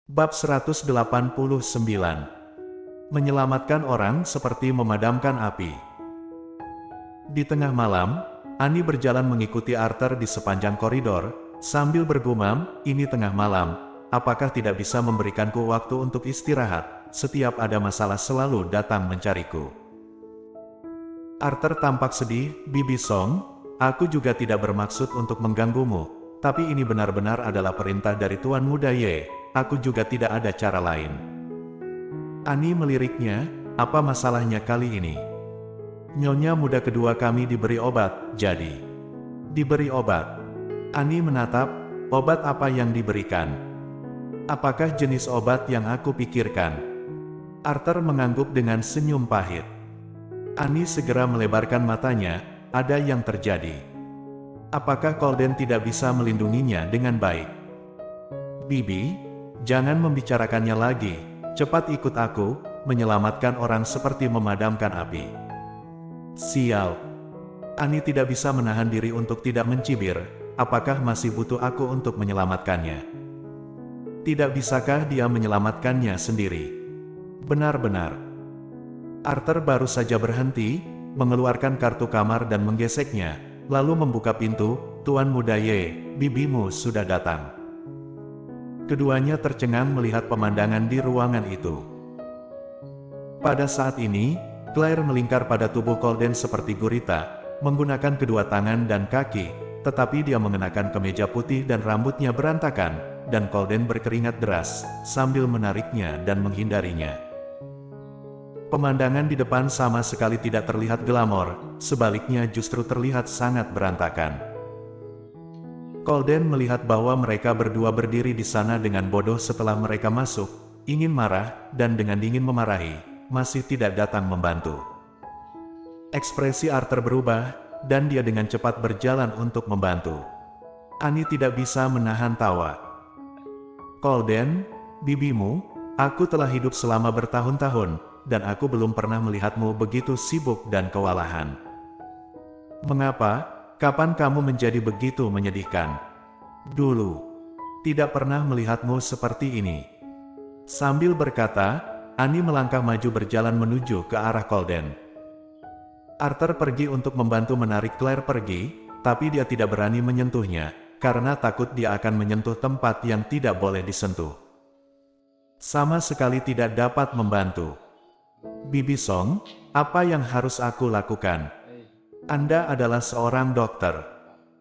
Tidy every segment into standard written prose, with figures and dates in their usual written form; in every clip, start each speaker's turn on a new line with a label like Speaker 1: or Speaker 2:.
Speaker 1: Bab 189. Menyelamatkan orang seperti memadamkan api. Di tengah malam, Annie berjalan mengikuti Arthur di sepanjang koridor, sambil bergumam, "Ini tengah malam, apakah tidak bisa memberikanku waktu untuk istirahat? Setiap ada masalah selalu datang mencariku." Arthur tampak sedih. "Bibi Song, aku juga tidak bermaksud untuk mengganggumu, tapi ini benar-benar adalah perintah dari Tuan Muda Ye. Aku juga tidak ada cara lain." Annie meliriknya, "Apa masalahnya kali ini?" "Nyonya muda kedua kami diberi obat, jadi." "Diberi obat?" Annie menatap, "Obat apa yang diberikan? Apakah jenis obat yang aku pikirkan?" Arthur mengangguk dengan senyum pahit. Annie segera melebarkan matanya, "Ada yang terjadi. Apakah Colden tidak bisa melindunginya dengan baik?" "Bibi, jangan membicarakannya lagi. Cepat ikut aku, menyelamatkan orang seperti memadamkan api." "Sial." Annie tidak bisa menahan diri untuk tidak mencibir, "Apakah masih butuh aku untuk menyelamatkannya? Tidak bisakah dia menyelamatkannya sendiri?" "Benar-benar." Arthur baru saja berhenti, mengeluarkan kartu kamar dan menggeseknya, lalu membuka pintu. "Tuan Muda Ye, bibimu sudah datang." Keduanya tercengang melihat pemandangan di ruangan itu. Pada saat ini, Claire melingkar pada tubuh Colden seperti gurita, menggunakan kedua tangan dan kaki, tetapi dia mengenakan kemeja putih dan rambutnya berantakan, dan Colden berkeringat deras, sambil menariknya dan menghindarinya. Pemandangan di depan sama sekali tidak terlihat glamor, sebaliknya justru terlihat sangat berantakan. Colden melihat bahwa mereka berdua berdiri di sana dengan bodoh setelah mereka masuk, ingin marah, dan dengan dingin memarahi, masih tidak datang membantu. Ekspresi Arthur berubah, dan dia dengan cepat berjalan untuk membantu. Annie tidak bisa menahan tawa. "Colden, bibimu, aku telah hidup selama bertahun-tahun, dan aku belum pernah melihatmu begitu sibuk dan kewalahan. Mengapa? Kapan kamu menjadi begitu menyedihkan? Dulu, tidak pernah melihatmu seperti ini." Sambil berkata, Annie melangkah maju berjalan menuju ke arah Colden. Arthur pergi untuk membantu menarik Claire pergi, tapi dia tidak berani menyentuhnya, karena takut dia akan menyentuh tempat yang tidak boleh disentuh. Sama sekali tidak dapat membantu. "Bibi Song, apa yang harus aku lakukan? Anda adalah seorang dokter.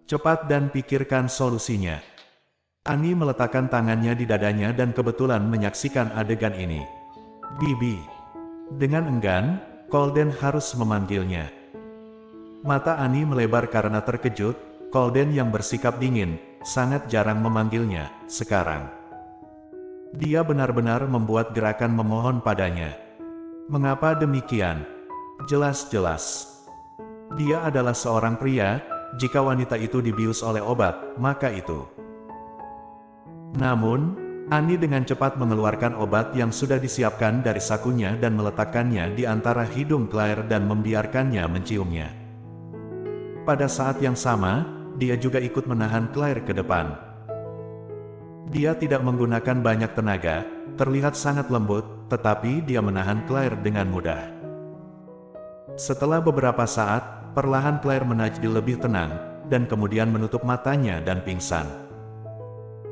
Speaker 1: Cepat dan pikirkan solusinya." Annie meletakkan tangannya di dadanya dan kebetulan menyaksikan adegan ini. "Bibi." Dengan enggan, Colden harus memanggilnya. Mata Annie melebar karena terkejut. Colden yang bersikap dingin, sangat jarang memanggilnya, sekarang. Dia benar-benar membuat gerakan memohon padanya. Mengapa demikian? Jelas-jelas dia adalah seorang pria. Jika wanita itu dibius oleh obat, maka itu. Namun, Annie dengan cepat mengeluarkan obat yang sudah disiapkan dari sakunya dan meletakkannya di antara hidung Claire dan membiarkannya menciumnya. Pada saat yang sama, dia juga ikut menahan Claire ke depan. Dia tidak menggunakan banyak tenaga, terlihat sangat lembut, tetapi dia menahan Claire dengan mudah. Setelah beberapa saat, perlahan Claire menjadi lebih tenang, dan kemudian menutup matanya dan pingsan.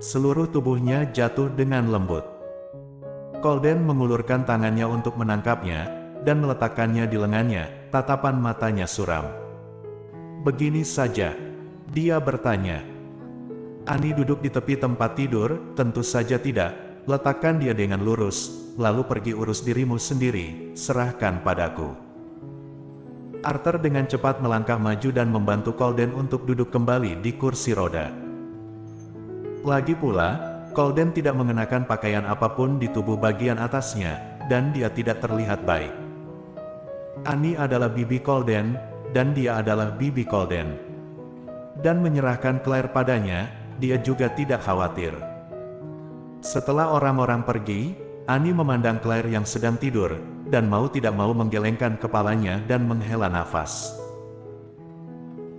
Speaker 1: Seluruh tubuhnya jatuh dengan lembut. Colden mengulurkan tangannya untuk menangkapnya, dan meletakkannya di lengannya, tatapan matanya suram. "Begini saja?" dia bertanya. Annie duduk di tepi tempat tidur. "Tentu saja tidak. Letakkan dia dengan lurus, lalu pergi urus dirimu sendiri, serahkan padaku." Arthur dengan cepat melangkah maju dan membantu Colden untuk duduk kembali di kursi roda. Lagi pula, Colden tidak mengenakan pakaian apapun di tubuh bagian atasnya, dan dia tidak terlihat baik. Annie adalah bibi Colden, dan dia adalah bibi Colden. Dan menyerahkan Claire padanya, dia juga tidak khawatir. Setelah orang-orang pergi, Annie memandang Claire yang sedang tidur, dan mau tidak mau menggelengkan kepalanya dan menghela nafas.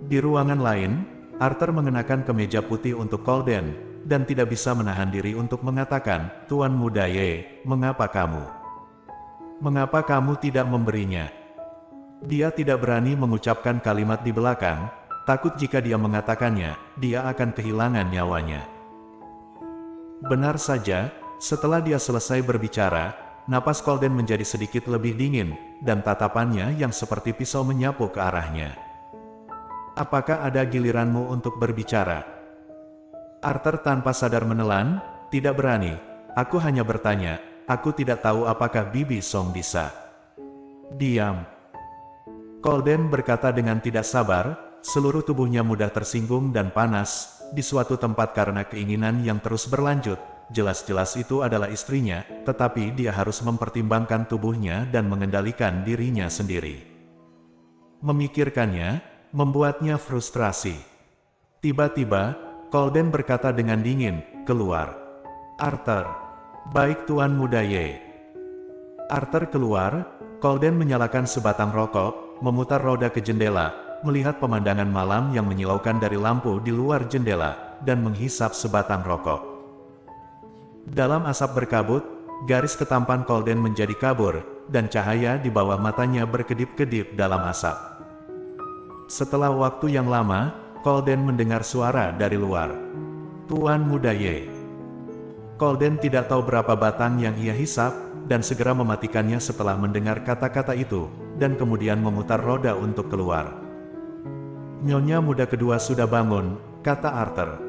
Speaker 1: Di ruangan lain, Arthur mengenakan kemeja putih untuk Colden, dan tidak bisa menahan diri untuk mengatakan, "Tuan Muda Ye, mengapa kamu? Mengapa kamu tidak memberinya?" Dia tidak berani mengucapkan kalimat di belakang, takut jika dia mengatakannya, dia akan kehilangan nyawanya. Benar saja, setelah dia selesai berbicara, napas Colden menjadi sedikit lebih dingin, dan tatapannya yang seperti pisau menyapu ke arahnya. "Apakah ada giliranmu untuk berbicara?" Arthur tanpa sadar menelan, "Tidak berani. Aku hanya bertanya, aku tidak tahu apakah Bibi Song bisa." "Diam." Colden berkata dengan tidak sabar, seluruh tubuhnya mudah tersinggung dan panas, di suatu tempat karena keinginan yang terus berlanjut. Jelas-jelas itu adalah istrinya, tetapi dia harus mempertimbangkan tubuhnya dan mengendalikan dirinya sendiri. Memikirkannya, membuatnya frustrasi. Tiba-tiba, Colden berkata dengan dingin, "Keluar." "Arthur." "Baik Tuan Muda Ye." Arthur keluar. Colden menyalakan sebatang rokok, memutar roda ke jendela, melihat pemandangan malam yang menyilaukan dari lampu di luar jendela, dan menghisap sebatang rokok. Dalam asap berkabut, garis ketampan Colden menjadi kabur, dan cahaya di bawah matanya berkedip-kedip dalam asap. Setelah waktu yang lama, Colden mendengar suara dari luar. "Tuan Muda Ye." Colden tidak tahu berapa batang yang ia hisap, dan segera mematikannya setelah mendengar kata-kata itu, dan kemudian memutar roda untuk keluar. "Nyonya muda kedua sudah bangun," kata Arthur.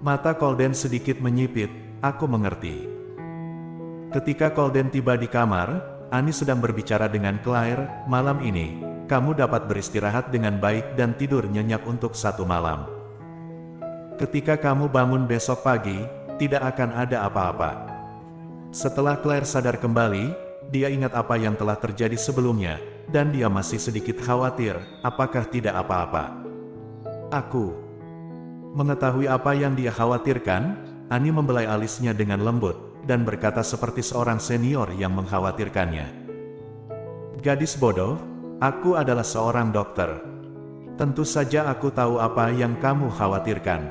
Speaker 1: Mata Colden sedikit menyipit, "Aku mengerti." Ketika Colden tiba di kamar, Annie sedang berbicara dengan Claire, "Malam ini, kamu dapat beristirahat dengan baik dan tidur nyenyak untuk 1 malam. Ketika kamu bangun besok pagi, tidak akan ada apa-apa." Setelah Claire sadar kembali, dia ingat apa yang telah terjadi sebelumnya, dan dia masih sedikit khawatir, apakah tidak apa-apa. "Aku." Mengetahui apa yang dia khawatirkan, Annie membelai alisnya dengan lembut, dan berkata seperti seorang senior yang mengkhawatirkannya. "Gadis bodoh, aku adalah seorang dokter. Tentu saja aku tahu apa yang kamu khawatirkan.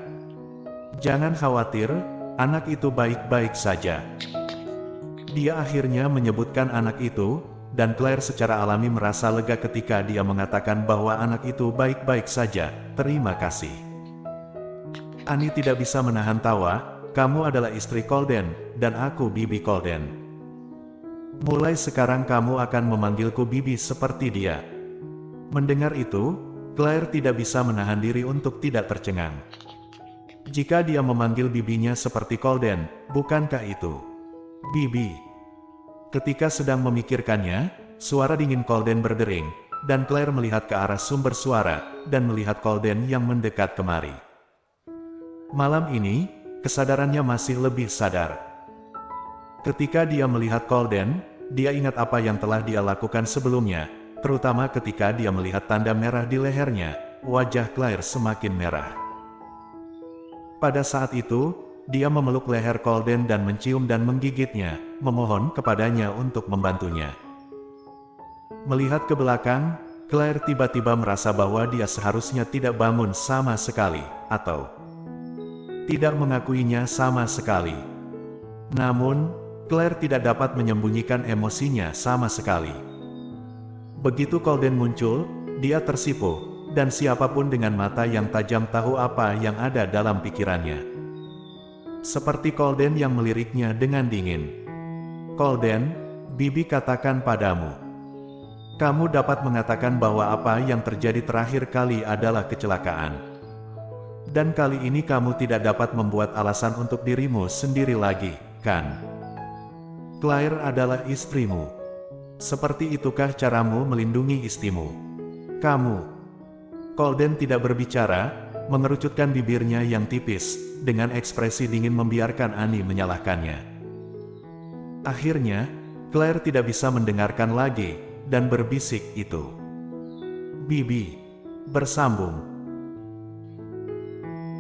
Speaker 1: Jangan khawatir, anak itu baik-baik saja." Dia akhirnya menyebutkan anak itu, dan Claire secara alami merasa lega ketika dia mengatakan bahwa anak itu baik-baik saja. "Terima kasih." Annie tidak bisa menahan tawa, "Kamu adalah istri Colden, dan aku Bibi Colden. Mulai sekarang kamu akan memanggilku Bibi seperti dia." Mendengar itu, Claire tidak bisa menahan diri untuk tidak tercengang. Jika dia memanggil bibinya seperti Colden, bukankah itu Bibi? Ketika sedang memikirkannya, suara dingin Colden berdering, dan Claire melihat ke arah sumber suara, dan melihat Colden yang mendekat kemari. Malam ini, kesadarannya masih lebih sadar. Ketika dia melihat Colden, dia ingat apa yang telah dia lakukan sebelumnya, terutama ketika dia melihat tanda merah di lehernya. Wajah Claire semakin merah. Pada saat itu, dia memeluk leher Colden dan mencium dan menggigitnya, memohon kepadanya untuk membantunya. Melihat ke belakang, Claire tiba-tiba merasa bahwa dia seharusnya tidak bangun sama sekali, atau tidak mengakuinya sama sekali. Namun, Claire tidak dapat menyembunyikan emosinya sama sekali. Begitu Colden muncul, dia tersipu, dan siapapun dengan mata yang tajam tahu apa yang ada dalam pikirannya. Seperti Colden yang meliriknya dengan dingin. "Colden, Bibi katakan padamu. Kamu dapat mengatakan bahwa apa yang terjadi terakhir kali adalah kecelakaan. Dan kali ini kamu tidak dapat membuat alasan untuk dirimu sendiri lagi, kan? Claire adalah istrimu. Seperti itukah caramu melindungi istrimu? Kamu..." Colden tidak berbicara, mengerucutkan bibirnya yang tipis, dengan ekspresi dingin membiarkan Annie menyalahkannya. Akhirnya, Claire tidak bisa mendengarkan lagi, dan berbisik itu. "Bibi." Bersambung.